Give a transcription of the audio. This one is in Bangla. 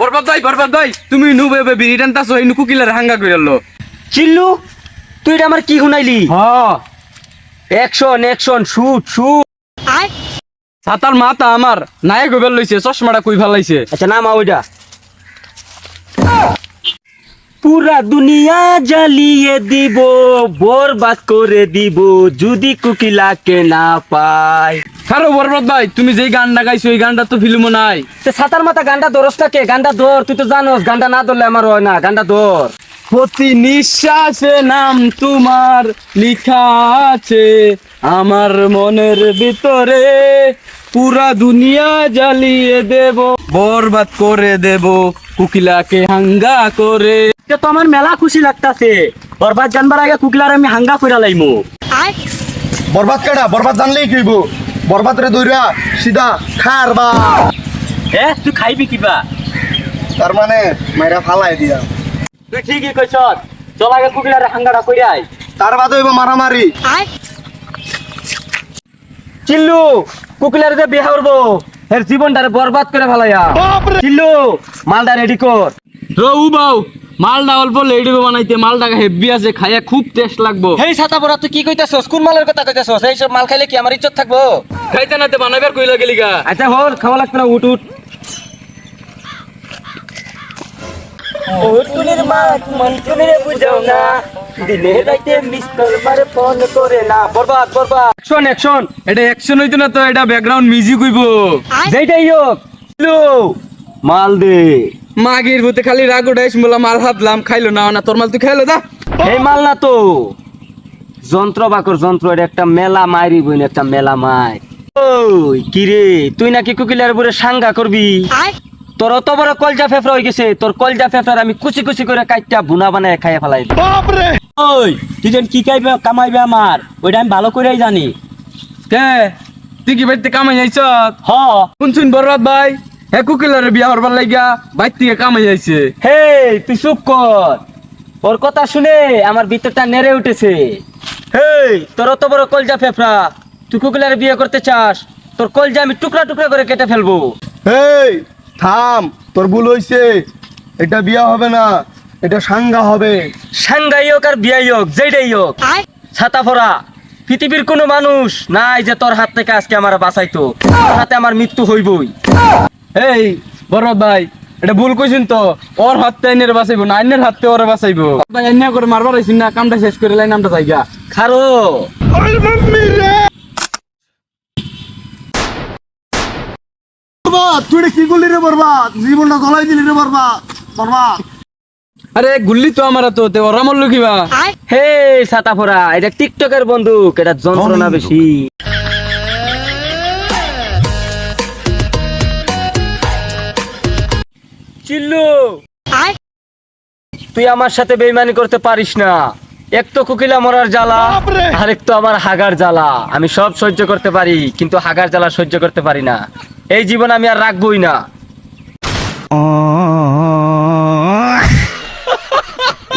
বরবাদ ভাই তুমি নুবে বিড়ি টানতাছো এই কুকিলার হাঙ্গা কইরালো। চিল্লু তুই এটা আমার কি শুনাইলি? হ্যাঁ অ্যাকশন শুট। ছাতার মাথা আমার নায়ক হইবার লইছে, চশমাটা কই ফেলাইছে। আচ্ছা নামা ওইটা। পুরা দুনিয়া জ্বালিয়ে দিব, বরবাদ করে দিব যদি কুকিলাকে না পাই। কারো বরবাদ ভাই তুমি যেই গানটা গাইছো এই গানটা তো ফিল্মও নাই। ছাতার মাথা গানটা ধরস থাকে, গানটা ধর, তুই তো জানোস গানটা না ধরলে আমার হয় না, গানটা ধর। প্রতি নিঃশ্বাসে নাম তোমার লিখা আছে আমার মনের ভিতরে, পুরা দুনিয়া জ্বালিয়ে দেব, বরবাদ করে দেব কুকিলাকে হাঙ্গা করে। তো আমার মেলা খুশি লাগতাছে, বরবাদ জানবার আগে কুকিলার আমি হাঙ্গা কইরা লাইমু। বরবাদ কেডা? বরবাদ জানলেই কইব বরবাদ রে দইরা সিধা খারবা। তুই খাইবি কিবা? তার মানে মাইরা ফালাই দিয়া। তুই ঠিকই কইছ, চল আগে কুকিলার হাঙ্গাটা কইরাই। তার বাদে হইব মারামারি। চিল্লু কুকিলার যে বিয়া করবো এর জীবনটারে বরবাদ করে ফেলাইয়া। চিল্লু মালটা রেডি কর। রউ বাউ মালটা অল্প লেডি বানাইতে, মালটা হেভি আছে, খাইয়া খুব টেস্ট লাগবো। হেই ছাতা পড়া তুই কি কইতাছস? কোন মালের কথা কইতাছস? এই সব মাল খাইলে কি আমার ইজ্জত থাকবো? খাইতে নাতে বানাইবার কইলা গেলিগা। আচ্ছা হল খাওয়া লাগবে না, উঠ। তুলির মাত মন তুমি বুঝাও না, দিনে রাইতে মিস কল মারে ফোন করে না। বরবাদ অ্যাকশন। এটা অ্যাকশন হইতো না তো, এটা ব্যাকগ্রাউন্ড মিউজিক হইব। যেইটাই হোক চিল্লু মাল দে। মাগির ভূতে খালি রাগ উঠাইস, মোলা মাল হাতলাম, খাইলো না না তোর মাল তুই খাইলো দা। এই মাল না তো যন্ত্র বাকর যন্ত্র, এটা একটা মেলা মাইরি বইন, একটা মেলা মাই। ওই কি রে তুই নাকি কুকিলের উপরে সাঙ্গা করবি? তোর অত বড় কলজা ফেফড়া হয়ে গেছে, তোর কলজা ফেফড়ার আমি কুচি করে কাইটা ভুনা বানায় খাইয়া ফেলাই। ওই তুই যেন কি কামাইবে আমার ওইটা আমি ভালো করেই জানি। কে তুই কি বাড়িতে কামাই যাইছ? হ শুন বরবাদ ভাই, হে কুকিলারে বিয়া হরবার লাগিয়া বাইর থেকে কামাই যাইছে। হে তুই চুপ কর, ওর কথা শুনে আমার ভিতরটা নেড়ে উঠেছে। হেই তোর অত বড় কলজা ফেফড়া, তুই কুকিলারে বিয়ে করতে চাস? তোর কলজা আমি টুকরা করে কেটে ফেলবো। এই থাম, তোর ভুল হইছে। এটা বিয়া হবে না, এটা সাঙ্গা হবে। সাংঘাই হোক আর বিয়াই হোক, যেটাই হোক, ছাতা ফোরা পৃথিবীর কোনো মানুষ নাই যে তোর হাত থেকে আজকে আমার বাঁচাইতো। তোর হাতে আমার মৃত্যু হইবই। এই বরবাদ ভাই এটা ভুল কইছেন তো, ওর হাতে আইনের বাঁচাইবো না, আইনের হাতে ওরে বাঁচাইবো। ভাই আইনা করে মারবার আইছিন না, কামটা শেষ করে লাই নামটা জায়গা খারো বরবাদ তুই এটা কি করলি রে? বরবাদ জীবনটা গলাই দিলি রে। বরবাদ আরে গুল্লি তো আমার তো তে ওরা মরলো কিবা। হে ছাতা ফোরা, এটা টিকটকের বন্দুক, এটা যন্ত্রণা বেশি। চিল্লু তুই আমার সাথে বেইমানি করতে পারিস না। এক তো কুকিলা মরার জ্বালা, আরেক তো আমার হাগার জ্বালা। আমি সব সহ্য করতে পারি কিন্তু হাগার জ্বালা সহ্য করতে পারি না। এই জীবন আমি আর রাখবই না।